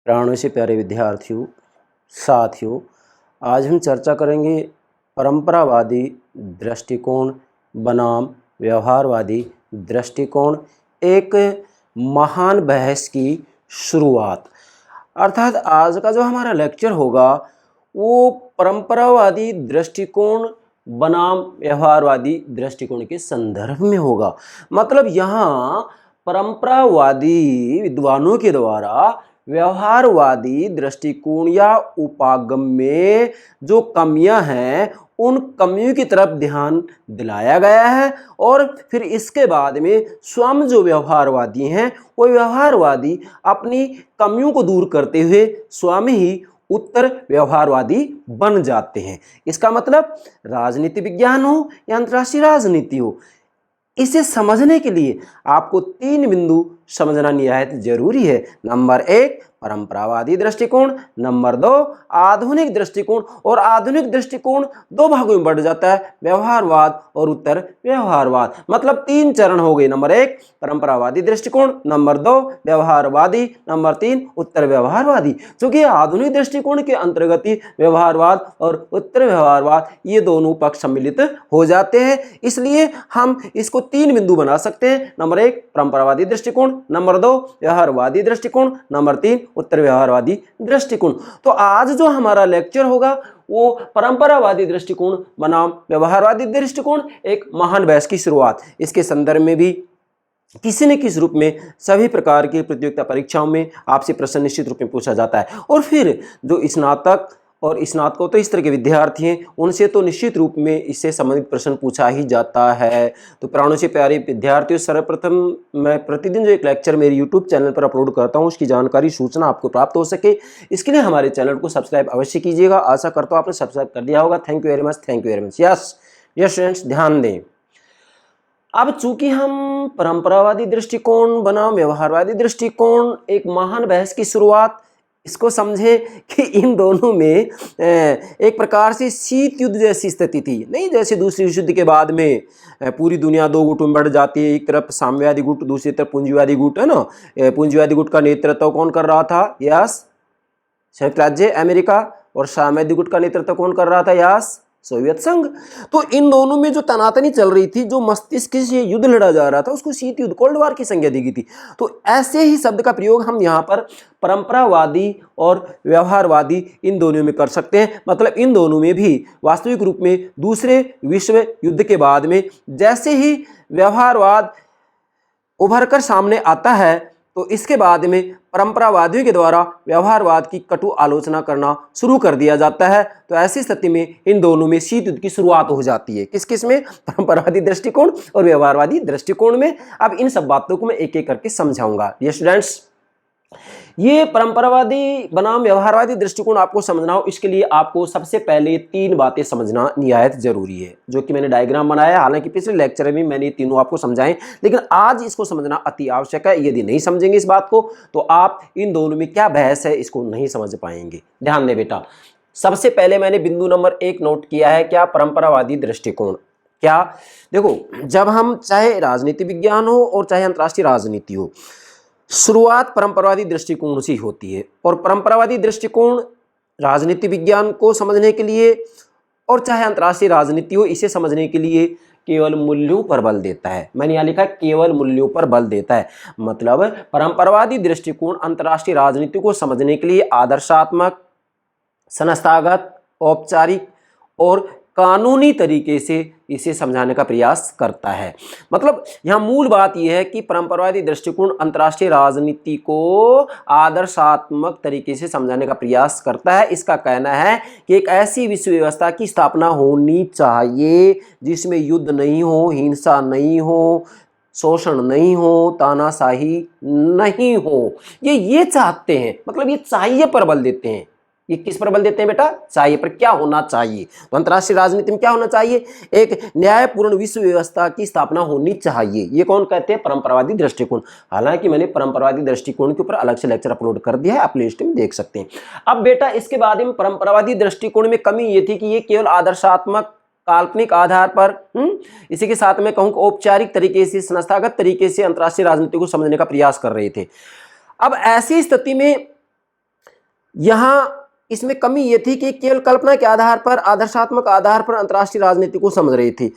प्राणों से प्यारे विद्यार्थियों, साथियों, आज हम चर्चा करेंगे परंपरावादी दृष्टिकोण बनाम व्यवहारवादी दृष्टिकोण, एक महान बहस की शुरुआत। अर्थात आज का जो हमारा लेक्चर होगा वो परंपरावादी दृष्टिकोण बनाम व्यवहारवादी दृष्टिकोण के संदर्भ में होगा। मतलब यहाँ परंपरावादी विद्वानों के द्वारा व्यवहारवादी दृष्टिकोण या उपागम में जो कमियां हैं उन कमियों की तरफ ध्यान दिलाया गया है, और फिर इसके बाद में स्वयं जो व्यवहारवादी हैं वो व्यवहारवादी अपनी कमियों को दूर करते हुए स्वयं ही उत्तर व्यवहारवादी बन जाते हैं। इसका मतलब राजनीति विज्ञान हो या अंतर्राष्ट्रीय राजनीति हो, इसे समझने के लिए आपको 3 बिंदु समझना निहायत जरूरी है। नंबर 1 परंपरावादी दृष्टिकोण, नंबर 2 आधुनिक दृष्टिकोण, और आधुनिक दृष्टिकोण 2 भागों में बढ़ जाता है, व्यवहारवाद और उत्तर व्यवहारवाद। मतलब 3 चरण हो गए। नंबर 1 परंपरावादी दृष्टिकोण, नंबर 2 व्यवहारवादी, नंबर 3 उत्तर व्यवहारवादी। क्योंकि आधुनिक दृष्टिकोण के अंतर्गत ही व्यवहारवाद और उत्तर व्यवहारवाद ये दोनों पक्ष सम्मिलित हो जाते हैं, इसलिए हम इसको 3 बिंदु बना सकते हैं। नंबर 1 परंपरावादी दृष्टिकोण, नंबर 2 व्यवहारवादी दृष्टिकोण, नंबर 3 उत्तर व्यवहारवादी दृष्टिकोण। तो आज जो हमारा लेक्चर होगा वो परंपरावादी दृष्टिकोण बनाम व्यवहारवादी दृष्टिकोण, एक महान बहस की शुरुआत। इसके संदर्भ में भी किसी न किसी रूप में सभी प्रकार की प्रतियोगिता परीक्षाओं में आपसे प्रश्न निश्चित रूप में पूछा जाता है, और फिर जो स्नातक और स्नातकोत्तर इस तरह के विद्यार्थी हैं उनसे तो निश्चित रूप में इससे संबंधित प्रश्न पूछा ही जाता है। तो प्राणों से प्यारे विद्यार्थियों, सर्वप्रथम मैं प्रतिदिन जो एक लेक्चर मेरे यूट्यूब चैनल पर अपलोड करता हूं उसकी जानकारी सूचना आपको प्राप्त हो सके, इसके लिए हमारे चैनल को सब्सक्राइब अवश्य कीजिएगा। आशा करता हूँ आपने सब्सक्राइब कर दिया होगा। Thank you very much, thank you very much. Yes students, ध्यान दें। अब चूंकि हम परंपरावादी दृष्टिकोण बनाम व्यवहारवादी दृष्टिकोण, एक महान बहस की शुरुआत, इसको समझे कि इन दोनों में एक प्रकार से शीत युद्ध जैसी स्थिति थी। नहीं, जैसे दूसरे विश्व युद्ध के बाद में पूरी दुनिया 2 गुटों में बढ़ जाती है, एक तरफ साम्यवादी गुट, दूसरी तरफ पूंजीवादी गुट, है ना। पूंजीवादी गुट का नेतृत्व कौन कर रहा था? यस, संयुक्त राज्य अमेरिका। और साम्यवादी गुट का नेतृत्व कौन कर रहा था? यस, सोवियत संघ। तो इन दोनों में जो तनातनी चल रही थी, जो मस्तिष्क से युद्ध लड़ा जा रहा था, उसको शीत युद्ध, कोल्ड वार की संज्ञा दी गई थी। तो ऐसे ही शब्द का प्रयोग हम यहाँ पर परंपरावादी और व्यवहारवादी इन दोनों में कर सकते हैं। मतलब इन दोनों में भी वास्तविक रूप में दूसरे विश्व युद्ध के बाद में जैसे ही व्यवहारवाद उभर कर सामने आता है, तो इसके बाद में परंपरावादियों के द्वारा व्यवहारवाद की कटु आलोचना करना शुरू कर दिया जाता है। तो ऐसी स्थिति में इन दोनों में शीत युद्ध की शुरुआत हो जाती है। किस किस में? परंपरावादी दृष्टिकोण और व्यवहारवादी दृष्टिकोण में। अब इन सब बातों को मैं एक एक करके समझाऊंगा। ये स्टूडेंट्स, ये परंपरावादी बनाम व्यवहारवादी दृष्टिकोण आपको समझना हो, इसके लिए आपको सबसे पहले 3 बातें समझना निहायत जरूरी है, जो कि मैंने डायग्राम बनाया। हालांकि पिछले लेक्चर में मैंने ये तीनों आपको समझाएं, लेकिन आज इसको समझना अति आवश्यक है। यदि नहीं समझेंगे इस बात को तो आप इन दोनों में क्या बहस है इसको नहीं समझ पाएंगे। ध्यान दें बेटा, सबसे पहले मैंने बिंदु नंबर 1 नोट किया है। क्या? परंपरावादी दृष्टिकोण। क्या? देखो, जब हम चाहे राजनीति विज्ञान हो और चाहे अंतर्राष्ट्रीय राजनीति हो, शुरुआत परंपरावादी दृष्टिकोण से होती है। और परंपरावादी दृष्टिकोण राजनीति विज्ञान को समझने के लिए और चाहे अंतर्राष्ट्रीय राजनीति हो, इसे समझने के लिए केवल मूल्यों पर बल देता है। मैंने यहाँ लिखा केवल मूल्यों पर बल देता है। मतलब परंपरावादी दृष्टिकोण अंतर्राष्ट्रीय राजनीति को समझने के लिए आदर्शात्मक, संस्थागत, औपचारिक और कानूनी तरीके से इसे समझाने का प्रयास करता है। मतलब यहाँ मूल बात यह है कि परंपरावादी दृष्टिकोण अंतर्राष्ट्रीय राजनीति को आदर्शात्मक तरीके से समझाने का प्रयास करता है। इसका कहना है कि एक ऐसी विश्व व्यवस्था की स्थापना होनी चाहिए जिसमें युद्ध नहीं हो, हिंसा नहीं हो, शोषण नहीं हो, तानाशाही नहीं हो। ये चाहते हैं। मतलब ये चाहिए पर बल देते हैं। ये किस पर बल देते हैं बेटा? चाहिए पर। क्या होना चाहिए? तो अंतर्राष्ट्रीय राजनीति में क्या होना चाहिए? एक न्यायपूर्ण विश्व व्यवस्था की स्थापना होनी चाहिए। ये कौन कहते हैं? परंपरावादी दृष्टिकोण। हालांकि मैंने परंपरावादी दृष्टिकोण के ऊपर अलग से लेक्चर अपलोड कर दिया है, आप प्लेलिस्ट में देख सकते हैं। अब बेटा, इसके बाद में परंपरावादी दृष्टिकोण में कमी ये थी कि ये केवल आदर्शात्मक, काल्पनिक आधार पर, इसी के साथ में कहूँ औपचारिक तरीके से, संस्थागत तरीके से अंतर्राष्ट्रीय राजनीति को समझने का प्रयास कर रहे थे। अब ऐसी स्थिति में यहाँ इसमें कमी ये थी कि केवल कल्पना के आधार पर, आदर्शात्मक आधार पर अंतर्राष्ट्रीय राजनीति को समझ रही थी।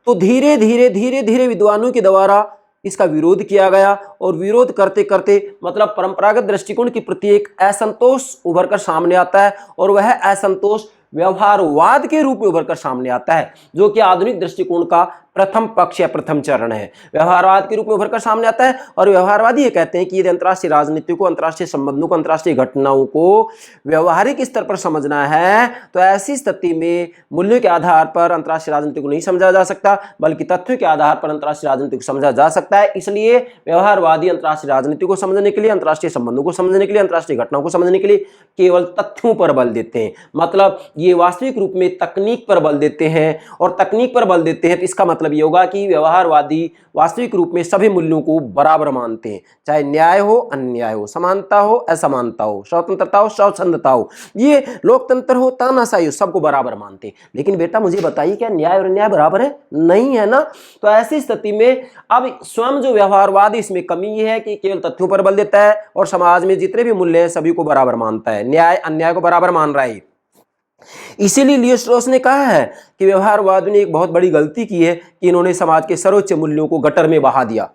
तो धीरे धीरे विद्वानों के द्वारा इसका विरोध किया गया और विरोध करते करते मतलब परंपरागत दृष्टिकोण के प्रति एक असंतोष उभर कर सामने आता है और वह असंतोष व्यवहारवाद के रूप में उभर कर सामने आता है, जो कि आधुनिक दृष्टिकोण का प्रथम पक्ष या प्रथम चरण है। व्यवहारवाद के रूप में उभर कर सामने आता है और व्यवहारवादी ये कहते हैं कि यदि अंतर्राष्ट्रीय राजनीति को, अंतर्राष्ट्रीय संबंधों को, अंतर्राष्ट्रीय घटनाओं को व्यवहारिक स्तर पर समझना है तो ऐसी स्थिति में मूल्यों के आधार पर अंतर्राष्ट्रीय राजनीति को नहीं समझा जा सकता, बल्कि तथ्यों के आधार पर अंतर्राष्ट्रीय राजनीति को समझा जा सकता है। इसलिए व्यवहारवादी अंतर्राष्ट्रीय राजनीति को समझने के लिए, अंतर्राष्ट्रीय संबंधों को समझने के लिए, अंतर्राष्ट्रीय घटनाओं को समझने के लिए केवल तथ्यों पर बल देते हैं। मतलब ये वास्तविक रूप में तकनीक पर बल देते हैं, और तकनीक पर बल देते हैं तो इसका मतलब ये होगा कि व्यवहारवादी वास्तविक रूप में सभी मूल्यों को बराबर मानते हैं, चाहे न्याय हो अन्याय हो, समानता हो असमानता हो, स्वतंत्रता हो स्वच्छंदता हो, ये लोकतंत्र हो तानाशाही हो, सबको बराबर मानते हैं। लेकिन बेटा मुझे बताइए क्या न्याय और अन्याय बराबर है? नहीं है ना। तो ऐसी स्थिति में अब स्वयं जो व्यवहारवाद इसमें कमी ये है कि केवल तथ्यों पर बल देता है और समाज में जितने भी मूल्य हैं सभी को बराबर मानता है, न्याय अन्याय को बराबर मान रहा है। इसीलिए लियो स्ट्रॉस ने कहा है कि व्यवहारवाद ने एक बहुत बड़ी गलती की है कि इन्होंने समाज के सर्वोच्च मूल्यों को गटर में बहा दिया।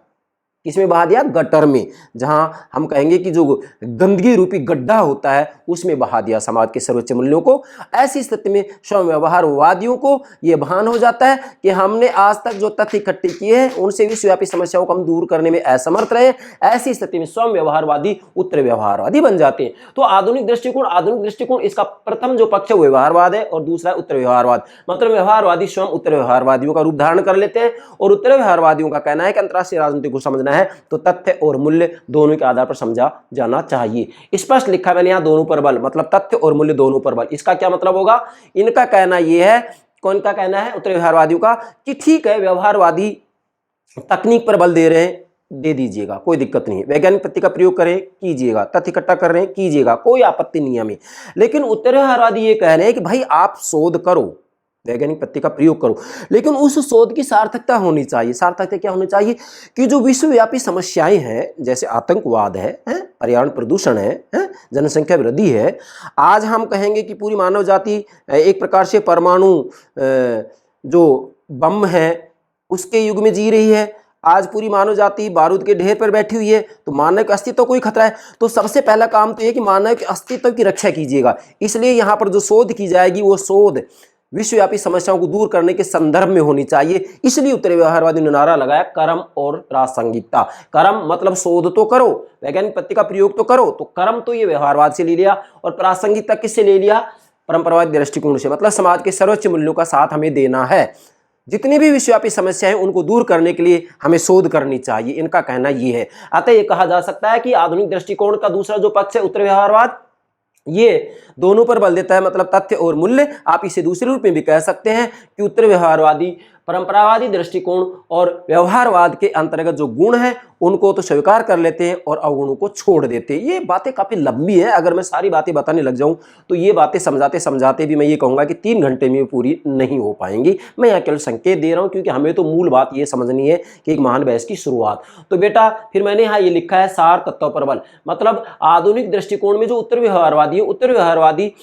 किसमें बहा दिया? गटर में, जहां हम कहेंगे कि जो गंदगी रूपी गड्ढा होता है उसमें बहा दिया समाज के सर्वोच्च मूल्यों को। ऐसी स्थिति में स्वयं व्यवहारवादियों को यह भान हो जाता है कि हमने आज तक जो तथ्य इकट्ठे किए हैं उनसे विश्वव्यापी समस्याओं को हम दूर करने में असमर्थ रहे। ऐसी स्थिति में स्वयं व्यवहारवादी उत्तर व्यवहारवादी बन जाते हैं। तो आधुनिक दृष्टिकोण इसका प्रथम जो पक्ष है वो व्यवहारवाद है और दूसरा उत्तर व्यवहारवाद। मतलब व्यवहारवादी स्वयं उत्तर व्यवहारवादियों का रूप धारण कर लेते हैं और उत्तर व्यवहारवादियों का कहना है कि अंतर्राष्ट्रीय राजनीति को समझना है तो तथ्य और मूल्य दोनों के आधार पर समझा जाना चाहिए। स्पष्ट लिखा मैंने यहां दोनों पर बल, मतलब तथ्य और मूल्य दोनों पर बल। इसका क्या मतलब होगा? इनका कहना यह है, कौन का कहना है? उत्तर व्यवहारवादियों का, कि ठीक है व्यवहारवादी तकनीक पर बल दे रहे हैं, दे दीजिएगा, कोई दिक्कत नहीं है। वैज्ञानिक पद्धति का प्रयोग करें, कीजिएगा। तथ्य इकट्ठा कर रहे हैं, कीजिएगा, कोई आपत्ति नहीं है हमें। लेकिन उत्तर व्यवहारवादी ये कह रहे हैं कि भाई आप शोध करो, वैज्ञानिक पद्धति का प्रयोग करो, लेकिन उस शोध की सार्थकता होनी चाहिए। सार्थकता क्या होनी चाहिए? कि जो विश्वव्यापी समस्याएं हैं, जैसे आतंकवाद है, पर्यावरण प्रदूषण है, जनसंख्या वृद्धि है। आज हम कहेंगे कि पूरी मानव जाति एक प्रकार से परमाणु जो बम है उसके युग में जी रही है। आज पूरी मानव जाति बारूद के ढेर पर बैठी हुई है, तो मानव के अस्तित्व को ही खतरा है। तो सबसे पहला काम तो यह कि मानव के अस्तित्व की रक्षा कीजिएगा। इसलिए यहाँ पर जो शोध की जाएगी वो शोध विश्वव्यापी समस्याओं को दूर करने के संदर्भ में होनी चाहिए। इसलिए उत्तर व्यवहारवादी ने नारा लगाया कर्म और प्रासंगिकता। कर्म मतलब शोध तो करो, वैज्ञानिक पद्धति का प्रयोग तो करो, तो कर्म तो ये व्यवहारवाद से ले लिया और प्रासंगिकता किससे ले लिया? परंपरावादी दृष्टिकोण से। मतलब समाज के सर्वोच्च मूल्यों का साथ हमें देना है। जितनी भी विश्वव्यापी समस्याएं उनको दूर करने के लिए हमें शोध करनी चाहिए, इनका कहना यह है। अतः यह कहा जा सकता है कि आधुनिक दृष्टिकोण का दूसरा जो पक्ष है उत्तर व्यवहारवाद, ये दोनों पर बल देता है, मतलब तथ्य और मूल्य। आप इसे दूसरे रूप में भी कह सकते हैं कि उत्तर व्यवहारवादी परंपरावादी दृष्टिकोण और व्यवहारवाद के अंतर्गत जो गुण हैं उनको तो स्वीकार कर लेते हैं और अवगुणों को छोड़ देते हैं। ये बातें काफी लंबी है, अगर मैं सारी बातें बताने लग जाऊं तो ये बातें समझाते समझाते भी मैं ये कहूंगा कि 3 घंटे में पूरी नहीं हो पाएंगी। मैं यहाँ केवल संकेत दे रहा हूं क्योंकि हमें तो मूल बात ये समझनी है कि एक महान बहस की शुरुआत। तो बेटा फिर मैंने यहाँ ये लिखा है सार तत्व पर बल। मतलब आधुनिक दृष्टिकोण में जो उत्तर व्यवहारवादी है, उत्तर व्यवहारवादी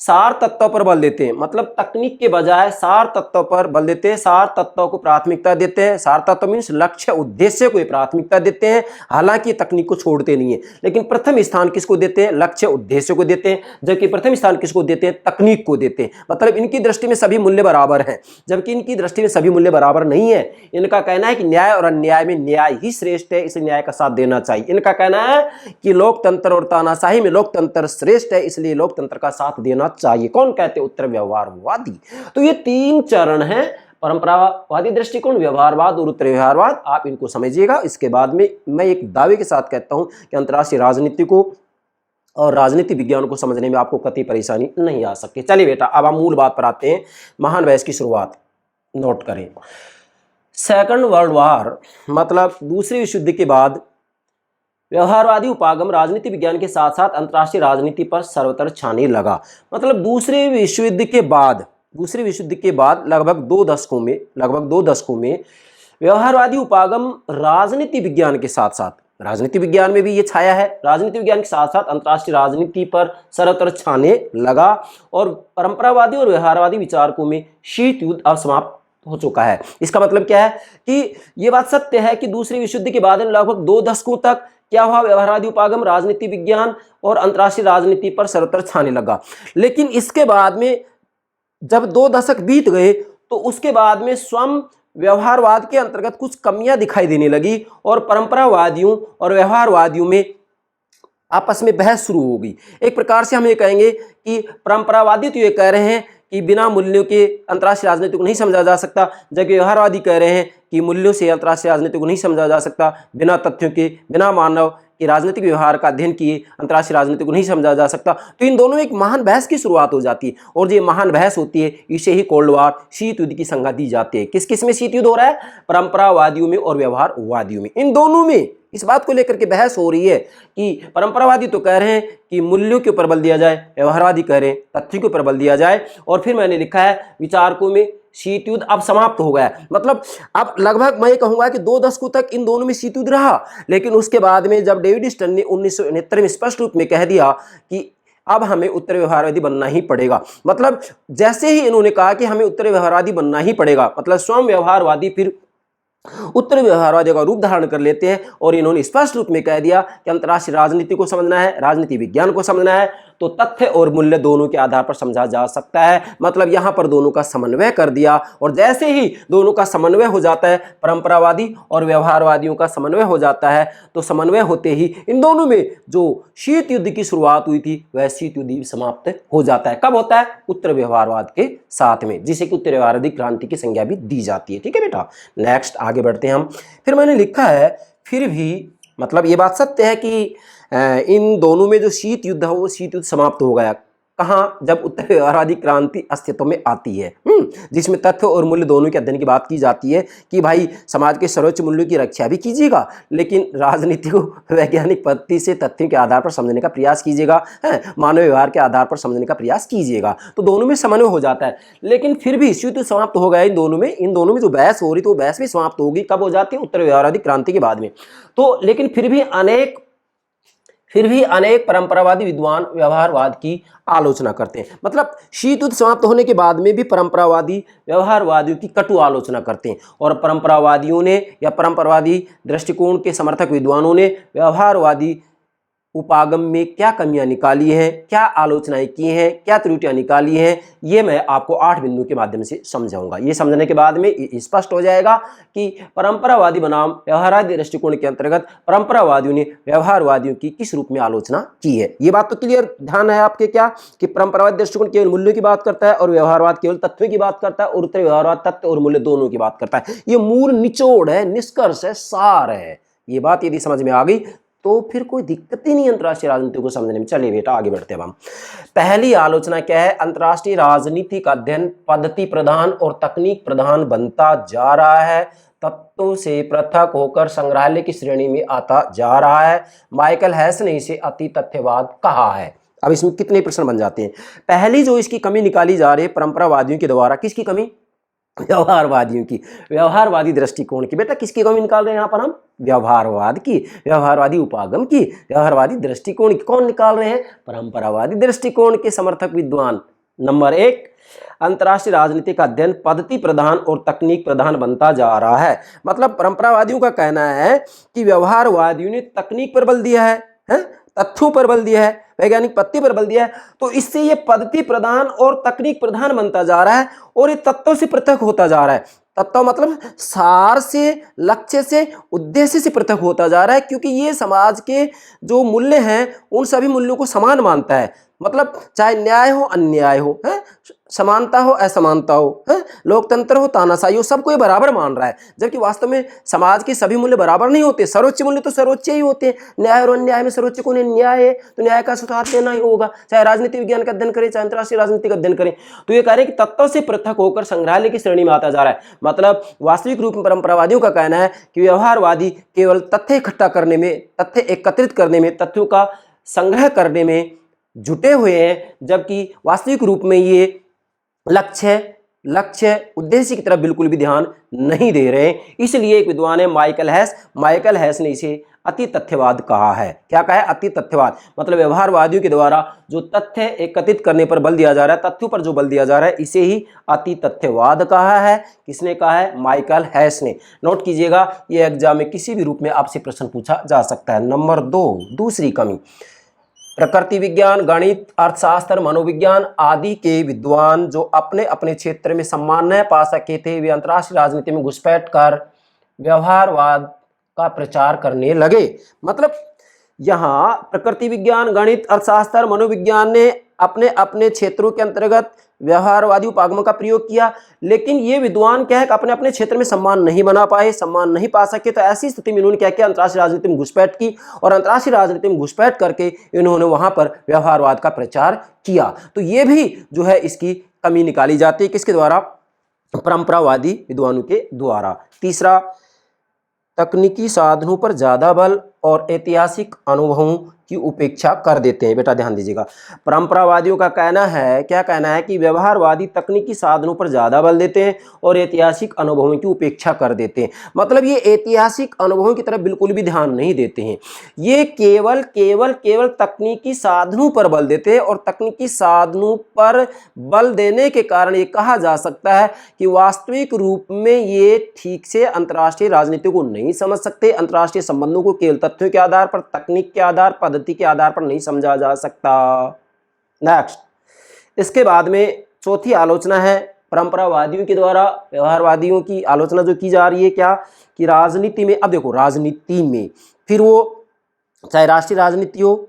सार तत्व पर बल देते हैं। मतलब तकनीक के बजाय सार तत्व पर बल देते हैं, सार तत्व को प्राथमिकता देते हैं। सार तत्व मीन्स लक्ष्य उद्देश्य को प्राथमिकता देते हैं। हालांकि तकनीक को छोड़ते नहीं है, लेकिन प्रथम स्थान किसको देते हैं? लक्ष्य उद्देश्य को देते हैं। जबकि प्रथम स्थान किसको देते हैं? तकनीक को देते हैं। मतलब इनकी दृष्टि में सभी मूल्य बराबर हैं, जबकि इनकी दृष्टि में सभी मूल्य बराबर नहीं है। इनका कहना है कि न्याय और अन्याय में न्याय ही श्रेष्ठ है, इसलिए न्याय का साथ देना चाहिए। इनका कहना है कि लोकतंत्र और तानाशाही में लोकतंत्र श्रेष्ठ है, इसलिए लोकतंत्र का साथ देना चाहिए। कौन कहते? उत्तर व्यवहारवादी। तो ये 3 चरण हैं, परंपरावादी दृष्टिकोण, व्यवहारवाद और उत्तर व्यवहारवाद। आप इनको समझिएगा। इसके बाद में मैं एक दावे के साथ कहता हूं कि अंतर्राष्ट्रीय राजनीति को और राजनीति विज्ञान को समझने में आपको कतई परेशानी नहीं आ सकती। चलिए बेटा अब हम मूल बात पर आते हैं। महान बहस की शुरुआत नोट करें। सेकंड वर्ल्ड वॉर मतलब दूसरे विश्व युद्ध के बाद व्यवहारवादी उपागम राजनीति विज्ञान के साथ साथ अंतर्राष्ट्रीय राजनीति पर सर्वत्र छाने लगा। मतलब दूसरे विश्व युद्ध के बाद लगभग 2 दशकों में व्यवहारवादी उपागम राजनीति विज्ञान के साथ साथ राजनीति विज्ञान में भी ये छाया है। राजनीति विज्ञान के साथ साथ अंतर्राष्ट्रीय राजनीति पर सर्वत्र छाने लगा और परंपरावादी और व्यवहारवादी विचारकों में शीत युद्ध अब समाप्त हो चुका है। इसका मतलब क्या है कि ये बात सत्य है कि दूसरे विश्व युद्ध के बाद लगभग 2 दशकों तक क्या हुआ, व्यवहारवादी उपागम राजनीति विज्ञान और अंतर्राष्ट्रीय राजनीति पर सर्वत्र छाने लगा। लेकिन इसके बाद में जब 2 दशक बीत गए तो उसके बाद में स्वयं व्यवहारवाद के अंतर्गत कुछ कमियां दिखाई देने लगी और परंपरावादियों और व्यवहारवादियों में आपस में बहस शुरू हो गई। एक प्रकार से हम ये कहेंगे कि परंपरावादी तो ये कह रहे हैं कि बिना मूल्यों के अंतर्राष्ट्रीय राजनीति को नहीं समझा जा सकता, जबकि व्यवहारवादी कह रहे हैं कि मूल्यों से अंतर्राष्ट्रीय राजनीति को नहीं समझा जा सकता, बिना तथ्यों के, बिना मानव कि राजनीतिक व्यवहार का अध्ययन किए अंतर्राष्ट्रीय राजनीति को नहीं समझा जा सकता। तो इन दोनों में एक महान बहस की शुरुआत हो जाती है और जो महान बहस होती है इसे ही कोल्ड वॉर, शीत युद्ध की संज्ञा दी जाती है। किस किस में शीत युद्ध हो रहा है? परंपरावादियों में और व्यवहारवादियों में। इन दोनों में इस बात को लेकर के बहस हो रही है कि परंपरावादी तो कह रहे हैं कि मूल्यों के ऊपर बल दिया जाए, व्यवहारवादी कह रहे हैं तथ्यों के ऊपर बल दिया जाए। और फिर मैंने लिखा है विचारकों में शीत युद्ध अब समाप्त हो गया। मतलब अब लगभग मैं कहूंगा कि 2 दशकों तक इन दोनों में शीत युद्ध रहा, लेकिन उसके बाद में जब डेविड स्टर्न ने 1969 में स्पष्ट रूप में कह दिया कि अब हमें उत्तर व्यवहारवादी बनना ही पड़ेगा, मतलब जैसे ही इन्होंने कहा कि हमें उत्तर व्यवहारवादी बनना ही पड़ेगा, मतलब स्वयं व्यवहारवादी फिर उत्तर व्यवहारवादी का रूप धारण कर लेते हैं और इन्होंने स्पष्ट रूप में कह दिया कि अंतर्राष्ट्रीय राजनीति को समझना है, राजनीति विज्ञान को समझना है तो तथ्य और मूल्य दोनों के आधार पर समझा जा सकता है। मतलब यहां पर दोनों का समन्वय कर दिया और जैसे ही दोनों का समन्वय हो जाता है, परंपरावादी और व्यवहारवादियों का समन्वय हो जाता है, तो समन्वय होते ही इन दोनों में जो शीत युद्ध की शुरुआत हुई थी वह शीत युद्ध समाप्त हो जाता है। कब होता है? उत्तर व्यवहारवाद के साथ में, जिसे कि उत्तर व्यवहारवादी क्रांति की संज्ञा भी दी जाती है। ठीक है बेटा, नेक्स्ट आगे बढ़ते हैं हम। फिर मैंने लिखा है फिर भी, मतलब ये बात सत्य है कि इन दोनों में जो शीत युद्ध है वो शीत युद्ध समाप्त हो गया। कहाँ? जब उत्तर व्यवहारवादी क्रांति अस्तित्व में आती है, जिसमें तथ्य और मूल्य दोनों के अध्ययन की बात की जाती है कि भाई समाज के सर्वोच्च मूल्यों की रक्षा भी कीजिएगा, लेकिन राजनीति को वैज्ञानिक पद्धति से तथ्यों के आधार पर समझने का प्रयास कीजिएगा, मानव व्यवहार के आधार पर समझने का प्रयास कीजिएगा। तो दोनों में समन्वय हो जाता है। लेकिन फिर भी शीत युद्ध समाप्त हो गया इन दोनों में जो बहस हो रही थी वो बहस भी समाप्त होगी। कब हो जाती है? उत्तर व्यवहारवादी क्रांति के बाद में। तो लेकिन फिर भी अनेक परंपरावादी विद्वान व्यवहारवाद की आलोचना करते हैं। मतलब शीत युद्ध समाप्त होने के बाद में भी परंपरावादी व्यवहारवादियों की कटु आलोचना करते हैं और परंपरावादियों ने या परंपरावादी दृष्टिकोण के समर्थक विद्वानों ने व्यवहारवादी उपागम में क्या कमियां निकाली हैं, क्या आलोचनाएं की हैं, क्या त्रुटियां निकाली हैं, ये मैं आपको 8 बिंदु के माध्यम से समझाऊंगा। ये समझने के बाद में स्पष्ट हो जाएगा कि परंपरावादी बनाम व्यवहारवादी दृष्टिकोण के अंतर्गत परंपरावादियों ने व्यवहारवादियों की किस रूप में आलोचना की है। ये बात तो क्लियर ध्यान है आपके क्या कि परंपरावादी दृष्टिकोण केवल मूल्यों की बात करता है और व्यवहारवाद केवल तथ्यों की बात करता है और उत्तर व्यवहारवाद तथ्य और मूल्य दोनों की बात करता है। ये मूल निचोड़ है, निष्कर्ष है, सार है। ये बात यदि समझ में आ गई तो फिर कोई दिक्कत ही नहीं अंतर्राष्ट्रीय राजनीति को समझने में। चलिए बेटा आगे बढ़ते हैं हम। पहली आलोचना क्या है? अंतर्राष्ट्रीय राजनीति का अध्ययन पद्धति प्रधान और तकनीक प्रधान बनता जा रहा है, तत्वों से पृथक होकर संग्रहालय की श्रेणी में आता जा रहा है। माइकल हैस ने इसे अति तथ्यवाद कहा है। अब इसमें कितने प्रश्न बन जाते हैं? पहली जो इसकी कमी निकाली जा रही है परंपरावादियों के द्वारा, किसकी कमी? व्यवहारवादियों की, व्यवहारवादी दृष्टिकोण की। बेटा किसकी कमी निकाल रहे हैं यहाँ पर हम? व्यवहारवाद की, व्यवहारवादी उपागम की, व्यवहारवादी दृष्टिकोण की। कौन निकाल रहे हैं? परंपरावादी दृष्टिकोण के समर्थक विद्वान। नंबर 1, अंतर्राष्ट्रीय राजनीति का अध्ययन पद्धति प्रधान और तकनीक प्रधान बनता जा रहा है। मतलब परंपरावादियों का कहना है कि व्यवहारवादियों ने तकनीक पर बल दिया है, तथ्यों पर बल दिया है, वैज्ञानिक पद्धति पर बल दिया है, तो इससे ये पद्धति प्रधान और तकनीक प्रधान बनता जा रहा है और ये तत्वों से पृथक होता जा रहा है। तत्व मतलब सार से, लक्ष्य से, उद्देश्य से पृथक होता जा रहा है, क्योंकि ये समाज के जो मूल्य हैं उन सभी मूल्यों को समान मानता है। मतलब चाहे न्याय हो अन्याय हो, समानता हो असमानता हो, लोकतंत्र हो तानाशाही हो, सबको ये बराबर मान रहा है, जबकि वास्तव में समाज के सभी मूल्य बराबर नहीं होते। सर्वोच्च मूल्य तो सर्वोच्च ही होते हैं। न्याय और अन्याय में सर्वोच्च को न्याय है तो न्याय का सुधार देना ही होगा, चाहे राजनीति विज्ञान का अध्ययन करें चाहे अंतर्राष्ट्रीय राजनीति का अध्ययन करें। तो ये कह रहे हैं कि तत्वों से पृथक होकर संग्रहालय की श्रेणी में आता जा रहा है। मतलब वास्तविक रूप में परंपरावादियों का कहना है कि व्यवहारवादी केवल तथ्य इकट्ठा करने में, तथ्य एकत्रित करने में, तथ्यों का संग्रह करने में जुटे हुए हैं, जबकि वास्तविक रूप में ये लक्ष्य लक्ष्य उद्देश्य की तरफ बिल्कुल भी ध्यान नहीं दे रहे। इसलिए एक विद्वान है माइकल हैस ने इसे अति तथ्यवाद कहा है। क्या कहा है? अति तथ्यवाद। मतलब व्यवहारवादियों के द्वारा जो तथ्य एकत्रित करने पर बल दिया जा रहा है, तथ्यों पर जो बल दिया जा रहा है, इसे ही अति तथ्यवाद कहा है। किसने कहा है? माइकल हैस ने। नोट कीजिएगा, ये एग्जाम में किसी भी रूप में आपसे प्रश्न पूछा जा सकता है। नंबर 2, दूसरी कमी, प्रकृति विज्ञान, गणित, अर्थशास्त्र, मनोविज्ञान आदि के विद्वान जो अपने अपने क्षेत्र में सम्मान न पा सके थे, वे अंतर्राष्ट्रीय राजनीति में घुसपैठ कर व्यवहारवाद का प्रचार करने लगे। मतलब यहाँ प्रकृति विज्ञान, गणित, अर्थशास्त्र, मनोविज्ञान ने अपने अपने क्षेत्रों के अंतर्गत व्यवहारवादी उपागमों का प्रयोग किया, लेकिन ये विद्वान क्या है कि अपने अपने क्षेत्र में सम्मान नहीं बना पाए, सम्मान नहीं पा सके। तो ऐसी स्थिति में इन्होंने क्या किया? अंतर्राष्ट्रीय राजनीति में घुसपैठ की, और अंतर्राष्ट्रीय राजनीति में घुसपैठ करके इन्होंने वहां पर व्यवहारवाद का प्रचार किया। तो ये भी जो है इसकी कमी निकाली जाती है, किसके द्वारा? परंपरावादी विद्वानों के द्वारा। तीसरा, तकनीकी साधनों पर ज्यादा बल और ऐतिहासिक अनुभवों की उपेक्षा कर देते हैं। बेटा ध्यान दीजिएगा, परंपरावादियों का कहना है, क्या कहना है कि व्यवहारवादी तकनीकी साधनों पर ज्यादा बल देते हैं और ऐतिहासिक अनुभवों की उपेक्षा कर देते हैं। मतलब ये ऐतिहासिक अनुभवों की तरफ बिल्कुल भी ध्यान नहीं देते हैं, ये केवल केवल केवल तकनीकी साधनों पर बल देते हैं। और तकनीकी साधनों पर बल देने के कारण ये कहा जा सकता है कि वास्तविक रूप में ये ठीक से अंतर्राष्ट्रीय राजनीति को नहीं समझ सकते। अंतर्राष्ट्रीय संबंधों को केवल तथ्यों के आधार पर, तकनीक के आधार, पद्धति के आधार पर नहीं समझा जा सकता। नेक्स्ट, इसके बाद में चौथी आलोचना है परंपरावादियों के द्वारा व्यवहारवादियों की आलोचना जो की जा रही है, क्या कि राजनीति में, अब देखो राजनीति में फिर वो चाहे राष्ट्रीय राजनीति हो,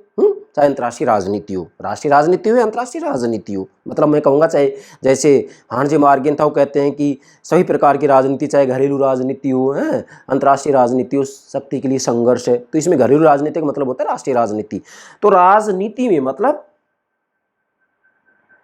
चाहे अंतर्राष्ट्रीय राजनीति हो, राष्ट्रीय राजनीति हो या अंतर्राष्ट्रीय राजनीति हो, मतलब मैं कहूँगा चाहे जैसे हांजे मार्गेंथाउ कहते हैं कि सभी प्रकार की राजनीति, चाहे घरेलू राजनीति हो, अंतर्राष्ट्रीय राजनीति हो, शक्ति के लिए संघर्ष है, तो इसमें घरेलू राजनीति का मतलब होता है राष्ट्रीय राजनीति। तो राजनीति में मतलब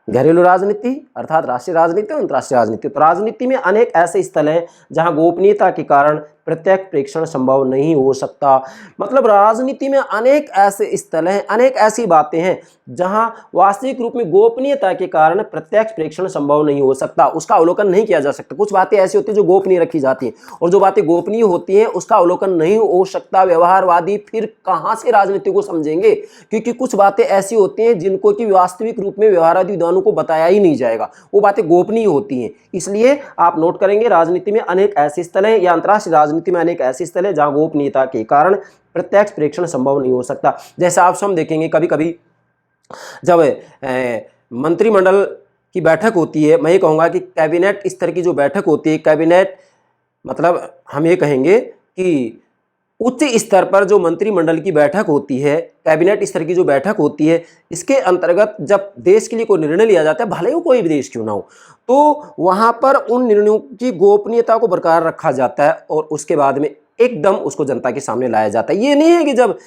घरेलू राजनीति अर्थात राष्ट्रीय राजनीति और अंतर्राष्ट्रीय राजनीति। तो राजनीति में अनेक ऐसे स्थल हैं जहां गोपनीयता के कारण प्रत्यक्ष प्रेक्षण संभव नहीं हो सकता। मतलब राजनीति में अनेक ऐसे स्थल हैं, अनेक ऐसी बातें हैं जहां वास्तविक रूप में गोपनीयता के कारण प्रत्यक्ष प्रेक्षण संभव नहीं हो सकता, उसका अवलोकन नहीं किया जा सकता। कुछ बातें ऐसी होती हैं जो गोपनीय रखी जाती हैं, और जो बातें गोपनीय होती हैं उसका अवलोकन नहीं हो सकता। व्यवहारवादी फिर कहां से राजनीति को समझेंगे? क्योंकि कुछ बातें ऐसी होती हैं जिनको कि वास्तविक रूप में व्यवहारवादी विद्वानों को बताया ही नहीं जाएगा, वो बातें गोपनीय होती हैं। इसलिए आप नोट करेंगे, राजनीति में अनेक ऐसे स्थल हैं या अंतर्राष्ट्रीय राजनीति में अनेक ऐसे स्थल है जहां गोपनीयता के कारण प्रत्यक्ष प्रेक्षण संभव नहीं हो सकता। जैसे आप हम देखेंगे कभी कभी जब मंत्रिमंडल की बैठक होती है, मैं ये कहूँगा कि कैबिनेट स्तर की जो बैठक होती है, कैबिनेट मतलब हम ये कहेंगे कि उच्च स्तर पर जो मंत्रिमंडल की बैठक होती है, कैबिनेट स्तर की जो बैठक होती है, इसके अंतर्गत जब देश के लिए कोई निर्णय लिया जाता है, भले ही कोई भी देश क्यों ना हो, तो वहाँ पर उन निर्णयों की गोपनीयता को बरकरार रखा जाता है और उसके बाद में एकदम उसको जनता के सामने लाया जाता है। ये नहीं है कि जब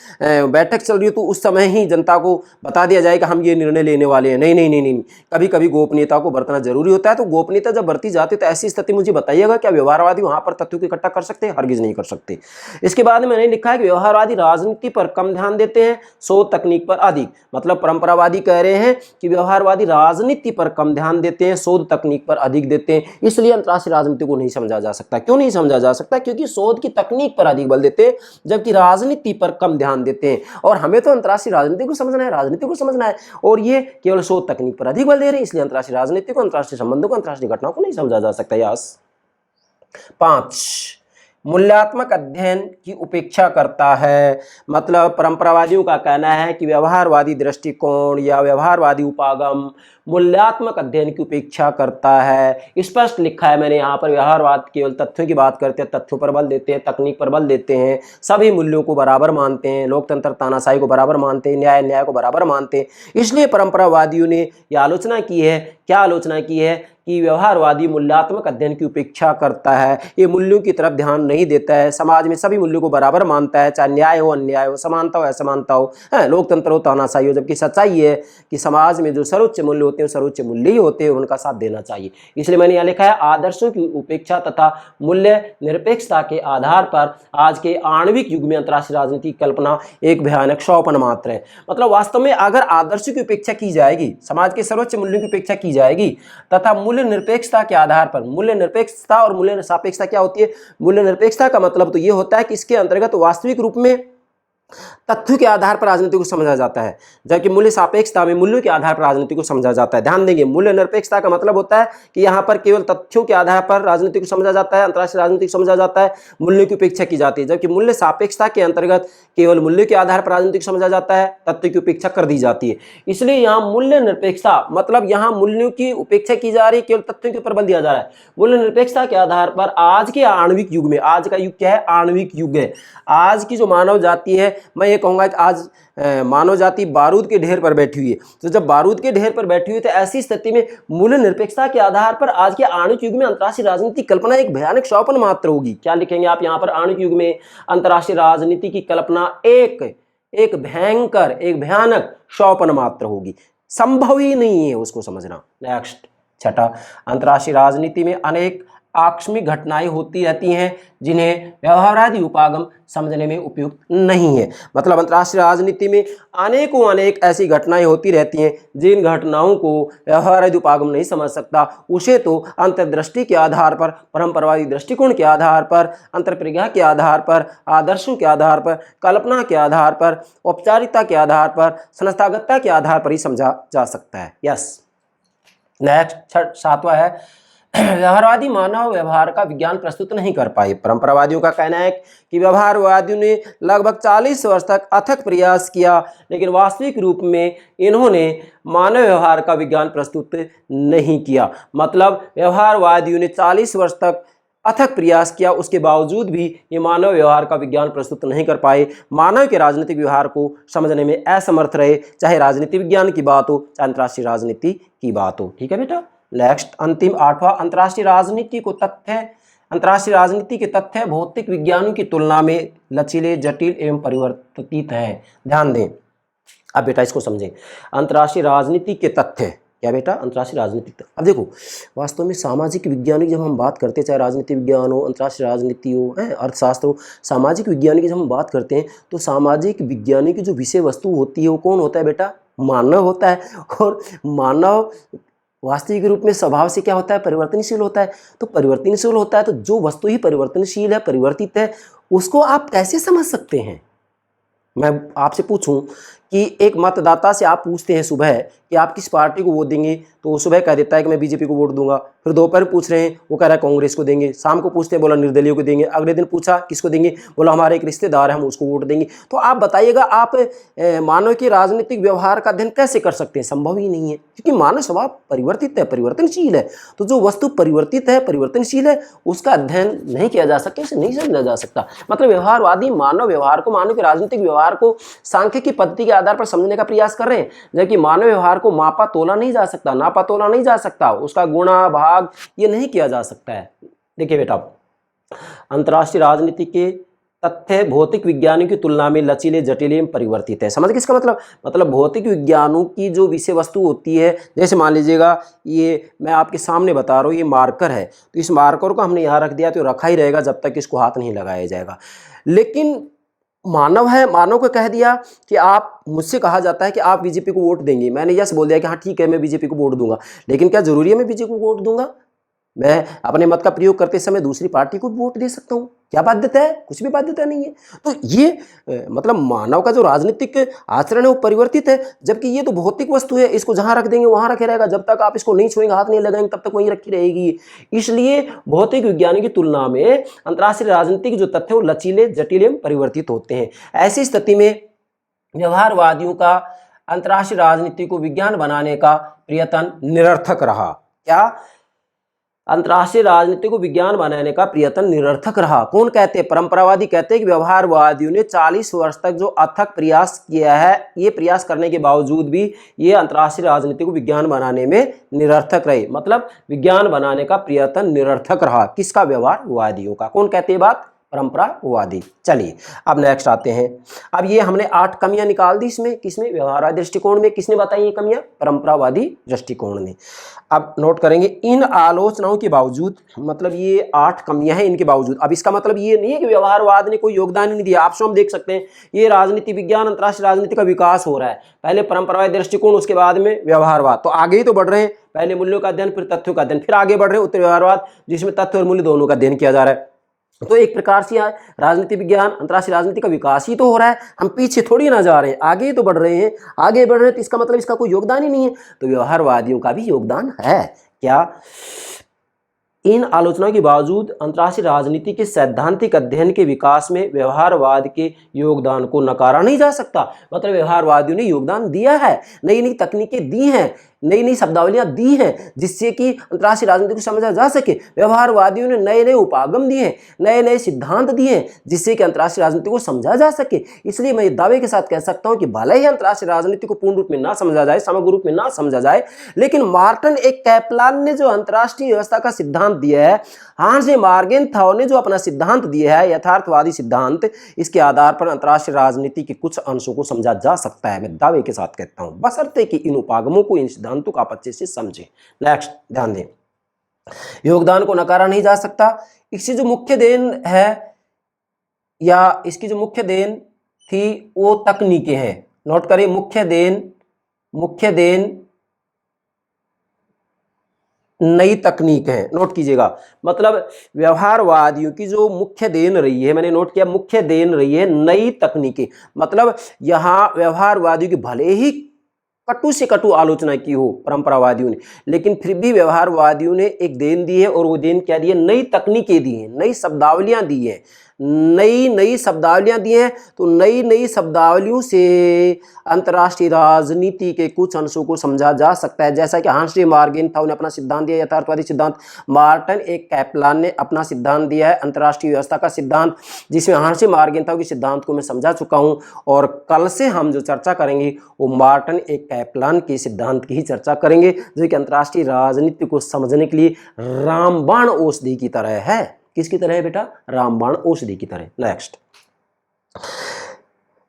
बैठक चल रही हो तो उस समय ही जनता को बता दिया जाए कि हम ये निर्णय लेने वाले हैं। नहीं नहीं नहीं नहीं, कभी कभी गोपनीयता को बरतना जरूरी होता है। तो गोपनीयता जब बरती जाती है तो ऐसी स्थिति मुझे बताइएगा, क्या व्यवहारवादी वहां पर तथ्यों को इकट्ठा कर सकते हैं? हरगिज नहीं कर सकते। इसके बाद मैंने लिखा है कि व्यवहारवादी राजनीति पर कम ध्यान देते हैं, शोध तकनीक पर अधिक। मतलब परंपरावादी कह रहे हैं कि व्यवहारवादी राजनीति पर कम ध्यान देते हैं, शोध तकनीक पर अधिक देते हैं। इसलिए अंतर्राष्ट्रीय राजनीति को नहीं समझा जा सकता। क्यों नहीं समझा जा सकता? क्योंकि शोध की तकनीक पर अधिक बल देते हैं जबकि राजनीति पर कम ध्यान देते हैं। और हमें तो अंतर्राष्ट्रीय राजनीति को समझना है, राजनीति को समझना है, और ये केवल शोध तकनीक पर अधिक बल दे रहे हैं। इसलिए अंतर्राष्ट्रीय राजनीति को, अंतर्राष्ट्रीय संबंधों को, अंतर्राष्ट्रीय घटनाओं को नहीं समझा जा सकता। यस। 5, मूल्यात्मक अध्ययन की उपेक्षा करता है। मतलब परंपरावादियों का कहना है कि व्यवहारवादी दृष्टिकोण या व्यवहारवादी उपागम मूल्यात्मक अध्ययन की उपेक्षा करता है। स्पष्ट लिखा है मैंने यहाँ पर, व्यवहारवाद केवल तथ्यों की बात करते हैं, तथ्यों पर बल देते हैं, तकनीक पर बल देते हैं, सभी मूल्यों को बराबर मानते हैं, लोकतंत्र तानाशाही को बराबर मानते हैं, न्याय को बराबर मानते हैं। इसलिए परंपरावादियों ने यह आलोचना की है, क्या आलोचना की है कि व्यवहारवादी मूल्यात्मक अध्ययन की उपेक्षा करता है, ये मूल्यों की तरफ ध्यान नहीं देता है, समाज में सभी मूल्यों को बराबर मानता है, चाहे न्याय हो अन्याय हो, समानता हो असमानता हो, लोकतंत्र हो तानाशाही हो। जबकि सच्चाई है कि समाज में जो सर्वोच्च मूल्य होते हैं, सर्वोच्च मूल्य ही होते हैं, उनका साथ देना चाहिए। इसलिए मैंने यहाँ लिखा है, आदर्शों की उपेक्षा तथा मूल्य निरपेक्षता के आधार पर आज के आणविक युग में अंतर्राष्ट्रीय राजनीति की कल्पना एक भयानक स्वप्न मात्र है। मतलब वास्तव में अगर आदर्शों की उपेक्षा की जाएगी, समाज के सर्वोच्च मूल्यों की उपेक्षा की जाएगी तथा मूल्य निरपेक्षता के आधार पर, मूल्य निरपेक्षता और मूल्य सापेक्षता क्या होती है? मूल्य निरपेक्षता का मतलब तो ये होता है कि इसके अंतर्गत वास्तविक रूप में तथ्यों के आधार पर राजनीति को समझा जाता है, जबकि मूल्य सापेक्षता में मूल्यों के आधार पर राजनीति को समझा जाता है। ध्यान देंगे, मूल्य निरपेक्षता का मतलब होता है कि यहाँ पर केवल तथ्यों के आधार पर राजनीति को समझा जाता है, अंतर्राष्ट्रीय राजनीति को समझा जाता है, मूल्यों की उपेक्षा की जाती है, जबकि मूल्य सापेक्षता के अंतर्गत केवल मूल्य के आधार पर राजनीति को समझा जाता है, तथ्य की उपेक्षा कर दी जाती है। इसलिए यहाँ मूल्य निरपेक्षता मतलब यहाँ मूल्यों की उपेक्षा की जा रही है, केवल तथ्यों के ऊपर बल दिया जा रहा है। मूल्य निरपेक्षता के आधार पर आज के आणविक युग में, आज का युग क्या है? आणविक युग है। आज की जो मानव जाति है, मैं ये कहूँगा कि आज मानव जाति बारूद के ढेर पर बैठी हुई है। तो जब बारूद के ढेर पर बैठी हुई तो ऐसी स्थिति में मूल्य निरपेक्षता के आधार पर आज के आणविक युग में अंतर्राष्ट्रीय राजनीति की कल्पना एक भयानक स्वप्न मात्र होगी। क्या लिखेंगे आप यहाँ पर? आणविक युग में अंतर्राष्ट्रीय राजनीति की कल्पना एक भयंकर, एक भयानक स्वप्न मात्र होगी, संभव ही नहीं है उसको समझना। नेक्स्ट, छठा, अंतर्राष्ट्रीय राजनीति में अनेक आकस्मिक घटनाएं होती रहती हैं जिन्हें व्यवहारादि उपागम समझने में उपयुक्त नहीं है। मतलब अंतर्राष्ट्रीय राजनीति में अनेक ऐसी घटनाएं होती रहती हैं जिन घटनाओं को व्यवहारादि उपागम नहीं समझ सकता, उसे तो अंतर्दृष्टि के आधार पर, परंपरावादी दृष्टिकोण के आधार पर, अंतर्प्रज्ञा के आधार पर, आदर्शों के आधार पर, कल्पना के आधार पर, औपचारिकता के आधार पर, संस्थागतता के आधार पर ही समझा जा सकता है। यस। नेक्स्ट, सातवां है, व्यवहारवादी मानव व्यवहार का विज्ञान प्रस्तुत नहीं कर पाए। परंपरावादियों का कहना है कि व्यवहारवादियों ने लगभग 40 वर्ष तक अथक प्रयास किया, लेकिन वास्तविक रूप में इन्होंने मानव व्यवहार का विज्ञान प्रस्तुत नहीं किया। मतलब व्यवहारवादियों ने 40 वर्ष तक अथक प्रयास किया, उसके बावजूद भी ये मानव व्यवहार का विज्ञान प्रस्तुत नहीं कर पाए। मानव के राजनीतिक व्यवहार को समझने में असमर्थ रहे, चाहे राजनीति विज्ञान की बात हो, चाहे अंतर्राष्ट्रीय राजनीति की बात हो। ठीक है बेटा। नेक्स्ट, अंतिम आठवां, अंतर्राष्ट्रीय राजनीति के तथ्य भौतिक विज्ञानों की तुलना में लचीले, जटिल एवं परिवर्तित हैं। ध्यान दें, अब बेटा इसको समझें। अंतर्राष्ट्रीय राजनीति के तथ्य क्या बेटा? अंतर्राष्ट्रीय राजनीति। अब देखो, वास्तव में सामाजिक विज्ञान की जब हम बात करते हैं, चाहे राजनीति विज्ञान हो, अंतर्राष्ट्रीय राजनीति हो, अर्थशास्त्र हो, सामाजिक विज्ञान की जब हम बात करते हैं तो सामाजिक विज्ञान की जो विषय वस्तु होती है वो कौन होता है बेटा? मानव होता है। और मानव वास्तविक रूप में स्वभाव से क्या होता है? परिवर्तनशील होता है। तो परिवर्तनशील होता है तो जो वस्तु ही परिवर्तनशील है, परिवर्तित है, उसको आप कैसे समझ सकते हैं? मैं आपसे पूछूं कि एक मतदाता से आप पूछते हैं सुबह कि आप किस पार्टी को वोट देंगे, तो वो सुबह कह देता है कि मैं बीजेपी को वोट दूंगा। फिर दोपहर पूछ रहे हैं, वो कह रहा है कांग्रेस को देंगे। शाम को पूछते हैं, बोला निर्दलीय को देंगे। अगले दिन पूछा किसको देंगे, बोला हमारे एक रिश्तेदार है, हम उसको वोट देंगे। तो आप बताइएगा, आप मानव के राजनीतिक व्यवहार का अध्ययन कैसे कर सकते हैं? संभव ही नहीं है, क्योंकि मानव स्वभाव परिवर्तित है, परिवर्तनशील है। तो जो वस्तु परिवर्तित है, परिवर्तनशील है, उसका अध्ययन नहीं किया जा सकता, उसे नहीं समझा जा सकता। मतलब व्यवहारवादी मानव व्यवहार को, मानव के राजनीतिक व्यवहार को सांख्यिकी पद्धति के आधार पर समझने का प्रयास कर रहे हैं, जबकि मानव व्यवहार को मापा तोला नहीं जा सकता, नापा तोला नहीं जा सकता, उसका गुणा भाग ये नहीं किया जा सकता है। देखिए बेटा, अंतर्राष्ट्रीय राजनीति के तथ्य भौतिक विज्ञानों की तुलना में लचीले, जटिल एवं परिवर्तित है। समझ गए इसका मतलब? मतलब भौतिक विज्ञानों की जो विषय वस्तु होती है, जैसे मान लीजिएगा ये मैं आपके सामने बता रहा हूँ, ये मार्कर है, तो इस मार्कर को हमने यहाँ रख दिया तो रखा ही रहेगा जब तक इसको हाथ नहीं लगाया जाएगा। लेकिन मानव है, मानव को कह दिया कि आप, मुझसे कहा जाता है कि आप बीजेपी को वोट देंगे, मैंने यस बोल दिया कि हाँ ठीक है मैं बीजेपी को वोट दूंगा, लेकिन क्या जरूरी है मैं बीजेपी को वोट दूंगा? मैं अपने मत का प्रयोग करते समय दूसरी पार्टी को वोट दे सकता हूँ, क्या बाध्यता है? कुछ भी बाध्यता नहीं है। तो ये मतलब मानव का जो राजनीतिक आचरण है वो परिवर्तित है, जबकि ये तो भौतिक वस्तु है, इसको जहां रख देंगे वहां रखे रहेगा, जब तक आप इसको नहीं छुएंगे, हाथ नहीं लगाएंगे, तब तक वहीं रखी रहेगी। इसलिए भौतिक विज्ञान की तुलना में अंतर्राष्ट्रीय राजनीति के जो तथ्य वो लचीले, जटिल एवं परिवर्तित होते हैं। ऐसी स्थिति में व्यवहारवादियों का अंतर्राष्ट्रीय राजनीति को विज्ञान बनाने का प्रयत्न निरर्थक रहा। क्या? अंतर्राष्ट्रीय राजनीति को विज्ञान बनाने का प्रयत्न निरर्थक रहा। कौन कहते हैं? परंपरावादी कहते हैं कि व्यवहारवादियों ने 40 वर्ष तक जो अथक प्रयास किया है, ये प्रयास करने के बावजूद भी ये अंतर्राष्ट्रीय राजनीति को विज्ञान बनाने में निरर्थक रहे। मतलब विज्ञान बनाने का प्रयत्न निरर्थक रहा। किसका? व्यवहारवादियों का। कौन कहते हैं बात? परंपरावादी। चलिए अब नेक्स्ट आते हैं। अब ये हमने 8 कमियां निकाल दी इसमें, किसमें, व्यवहारवादी दृष्टिकोण में। किसने बताई ये कमियां? परंपरावादी दृष्टिकोण ने। अब नोट करेंगे, इन आलोचनाओं के बावजूद, मतलब ये 8 कमियां हैं, इनके बावजूद, अब इसका मतलब ये नहीं है कि व्यवहारवाद ने कोई योगदान नहीं दिया। आप स्वयं देख सकते हैं, ये राजनीति विज्ञान, अंतर्राष्ट्रीय राजनीति का विकास हो रहा है। पहले परंपरावादी दृष्टिकोण, उसके बाद में व्यवहारवाद, तो आगे ही तो बढ़ रहे हैं। पहले मूल्यों का अध्ययन, फिर तथ्यों का अध्ययन, फिर आगे बढ़ रहे हैं उत्तर व्यवहारवाद, जिसमें तथ्य और मूल्य दोनों का अध्ययन किया जा रहा है। तो एक प्रकार से राजनीति विज्ञान, अंतर्राष्ट्रीय राजनीति का विकास ही तो हो रहा है। हम पीछे थोड़ी ना जा रहे हैं, आगे ही तो बढ़ रहे हैं। आगे बढ़ रहे हैं तो इसका मतलब इसका कोई योगदान ही नहीं है। तो व्यवहारवादियों का भी योगदान है। क्या? इन आलोचनाओं के बावजूद अंतर्राष्ट्रीय राजनीति के सैद्धांतिक अध्ययन के विकास में व्यवहारवाद के योगदान को नकारा नहीं जा सकता। मतलब व्यवहारवादियों ने योगदान दिया है, नई नई तकनीकें दी हैं, नई नई शब्दावलियां दी हैं, जिससे कि अंतर्राष्ट्रीय राजनीति को समझा जा सके। व्यवहारवादियों ने नए नए उपागम दिए, नए नए सिद्धांत दिए, जिससे कि अंतर्राष्ट्रीय राजनीति को समझा जा सके। इसलिए मैं दावे के साथ कह सकता हूं कि भले ही अंतर्राष्ट्रीय राजनीति को पूर्ण रूप में ना समझा जाए, समग्र रूप में ना समझा जाए, लेकिन मार्टिन ए कैपलान ने जो अंतर्राष्ट्रीय व्यवस्था का सिद्धांत दिया है, हांस मार्गेनथाउ ने जो अपना सिद्धांत दिया है, यथार्थवादी सिद्धांत, इसके आधार पर अंतर्राष्ट्रीय राजनीति के कुछ अंशों को समझा जा सकता है। मैं दावे के साथ कहता हूं, बशर्ते कि इन उपागमों को, इन सिद्धांतों को आप अच्छे से समझें। नेक्स्ट ध्यान दें, योगदान को नकारा नहीं जा सकता। इसकी जो मुख्य देन है, या इसकी जो मुख्य देन थी, वो तकनीकें हैं। नोट करें, मुख्य देन नई तकनीक है। नोट कीजिएगा, मतलब व्यवहारवादियों की जो मुख्य देन रही है, मैंने नोट किया, मुख्य देन रही है नई तकनीकें। मतलब यहां व्यवहारवादियों की भले ही कटु से कटु आलोचना की हो परंपरावादियों ने, लेकिन फिर भी व्यवहारवादियों ने एक देन दी है, और वो देन क्या दी है? नई तकनीकें दी हैं, नई शब्दावलियां दी हैं, नई शब्दावलियां दी हैं। तो नई शब्दावलियों से अंतर्राष्ट्रीय राजनीति के कुछ अंशों को समझा जा सकता है। जैसा कि हांस मार्गेनथाउ ने अपना सिद्धांत दिया, यथार्थवादी सिद्धांत, मार्टिन ए कैपलान ने अपना सिद्धांत दिया है, अंतर्राष्ट्रीय व्यवस्था का सिद्धांत, जिसमें हांस मार्गेनथाउ के सिद्धांत को मैं समझा चुका हूं। और कल से हम जो चर्चा करेंगे वो मार्टिन ए कैपलान के सिद्धांत की ही चर्चा करेंगे, जो कि अंतर्राष्ट्रीय राजनीति को समझने के लिए रामबाण औषधि की तरह है। किसकी तरह है बेटा? रामबाण औषधि की तरह। नेक्स्ट,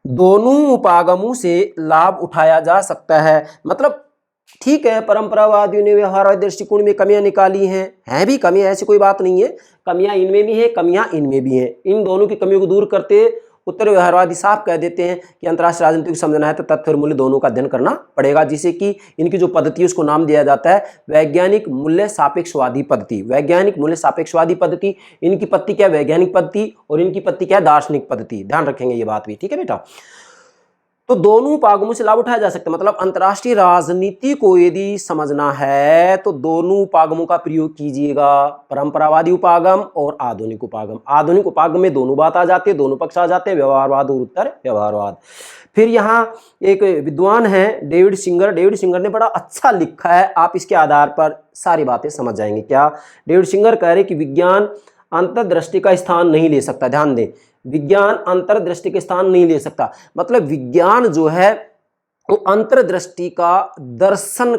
दोनों उपागमों से लाभ उठाया जा सकता है। मतलब ठीक है, परंपरावादियों ने व्यवहारवादी दृष्टिकोण में कमियां निकाली हैं भी कमियां, ऐसी कोई बात नहीं है। कमियां इनमें भी है, कमियां इनमें भी हैं। इन दोनों की कमियों को दूर करते उत्तर व्यवहारवादी साफ कह देते हैं कि अंतर्राष्ट्रीय राजनीति को समझना है तो तथ्य और मूल्य दोनों का अध्ययन करना पड़ेगा, जिसे कि इनकी जो पद्धति है उसको नाम दिया जाता है वैज्ञानिक मूल्य सापेक्षवादी पद्धति। वैज्ञानिक मूल्य सापेक्षवादी पद्धति, इनकी पद्धति क्या है? वैज्ञानिक पद्धति, और इनकी पद्धति क्या है? दार्शनिक पद्धति। ध्यान रखेंगे ये बात भी, ठीक है बेटा। तो दोनों उपागमों से लाभ उठाया जा सकता है। मतलब अंतर्राष्ट्रीय राजनीति को यदि समझना है तो दोनों उपागमों का प्रयोग कीजिएगा, परंपरावादी उपागम और आधुनिक उपागम। आधुनिक उपागम में दोनों बात आ जाती है, दोनों पक्ष आ जाते हैं, व्यवहारवाद और उत्तर व्यवहारवाद। फिर यहाँ एक विद्वान है डेविड सिंगर, डेविड सिंगर ने बड़ा अच्छा लिखा है, आप इसके आधार पर सारी बातें समझ जाएंगे। क्या डेविड सिंगर कह रहे कि विज्ञान अंतर्दृष्टि का स्थान नहीं ले सकता। ध्यान दें, विज्ञान अंतर्दृष्टि के स्थान नहीं ले सकता। मतलब विज्ञान जो है वो अंतर्दृष्टि का, दर्शन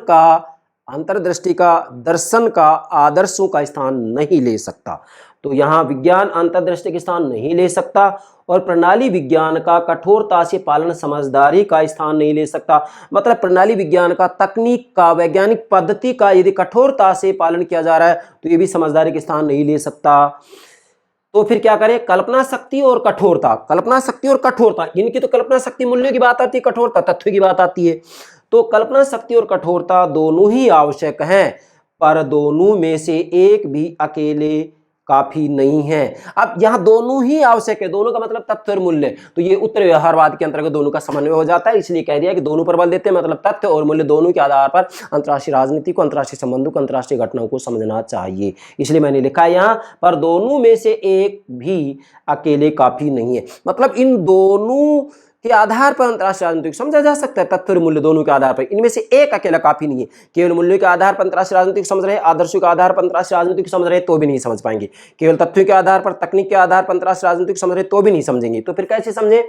का, आदर्शों का स्थान नहीं ले सकता। तो यहाँ विज्ञान अंतर्दृष्टि के स्थान नहीं ले सकता, और प्रणाली विज्ञान का कठोरता से पालन समझदारी का स्थान नहीं ले सकता। मतलब प्रणाली विज्ञान का, तकनीक का, वैज्ञानिक पद्धति का यदि कठोरता से पालन किया जा रहा है तो ये भी समझदारी के स्थान नहीं ले सकता। तो फिर क्या करें? कल्पना शक्ति और कठोरता, कल्पना शक्ति और कठोरता, इनकी तो कल्पना शक्ति मूल्यों की बात आती है, कठोरता तथ्य की बात आती है। तो कल्पना शक्ति और कठोरता दोनों ही आवश्यक हैं, पर दोनों में से एक भी अकेले काफी नहीं है। अब यहाँ दोनों ही आवश्यक है, दोनों का मतलब तथ्य और मूल्य, तो ये उत्तर व्यवहारवाद के अंतर्गत दोनों का समन्वय हो जाता है। इसलिए कह दिया कि दोनों पर बल देते हैं, मतलब तथ्य और मूल्य दोनों के आधार पर अंतर्राष्ट्रीय राजनीति को, अंतर्राष्ट्रीय संबंधों को, अंतर्राष्ट्रीय घटनाओं को समझना चाहिए। इसलिए मैंने लिखा है यहाँ पर दोनों में से एक भी अकेले काफी नहीं है। मतलब इन दोनों के आधार पर अंतर्राष्ट्रीय राजनीति को समझा जा सकता है, तथ्य और मूल्य दोनों के आधार पर। इनमें से एक अकेला काफी नहीं है। केवल मूल्यों के आधार पर अंतर्राष्ट्रीय राजनीति को समझ रहे हैं, आदर्शों के आधार पर अंतर्राष्ट्रीय राजनीति को समझ रहे हैं तो भी नहीं समझ पाएंगे। केवल तथ्यों के आधार पर, तकनीक के आधार पर अंतर्राष्ट्रीय राजनीति को समझ रहे हैं तो भी नहीं समझेंगे। तो फिर कैसे समझें?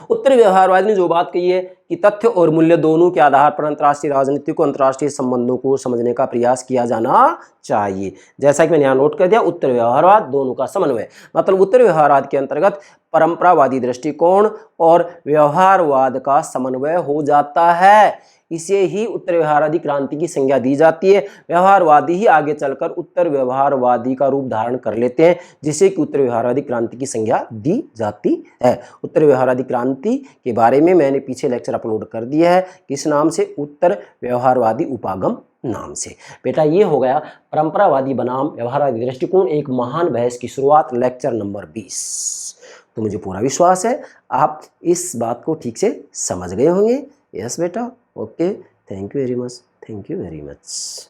उत्तर व्यवहारवादी ने जो बात कही है कि तथ्य और मूल्य दोनों के आधार पर अंतर्राष्ट्रीय राजनीति को अंतर्राष्ट्रीय संबंधों को समझने का प्रयास किया जाना चाहिए। जैसा कि मैंने यहाँ नोट कर दिया, उत्तर व्यवहारवाद दोनों का समन्वय, मतलब उत्तर व्यवहारवाद के अंतर्गत परंपरावादी दृष्टिकोण और व्यवहारवाद का समन्वय हो जाता है। इसे ही उत्तर व्यवहारवादी क्रांति की संज्ञा दी जाती है। व्यवहारवादी ही आगे चलकर उत्तर व्यवहारवादी का रूप धारण कर लेते हैं, जिसे कि उत्तर व्यवहारवादी क्रांति की संज्ञा दी जाती है। उत्तर व्यवहारवादी क्रांति के बारे में मैंने पीछे लेक्चर अपलोड कर दिया है, किस नाम से, उत्तर व्यवहारवादी उपागम नाम से। बेटा ये हो गया परंपरावादी बनाम व्यवहारवादी दृष्टिकोण एक महान बहस की शुरुआत, लेक्चर नंबर 20। तो मुझे पूरा विश्वास है आप इस बात को ठीक से समझ गए होंगे। यस बेटा, okay, thank you very much, thank you very much.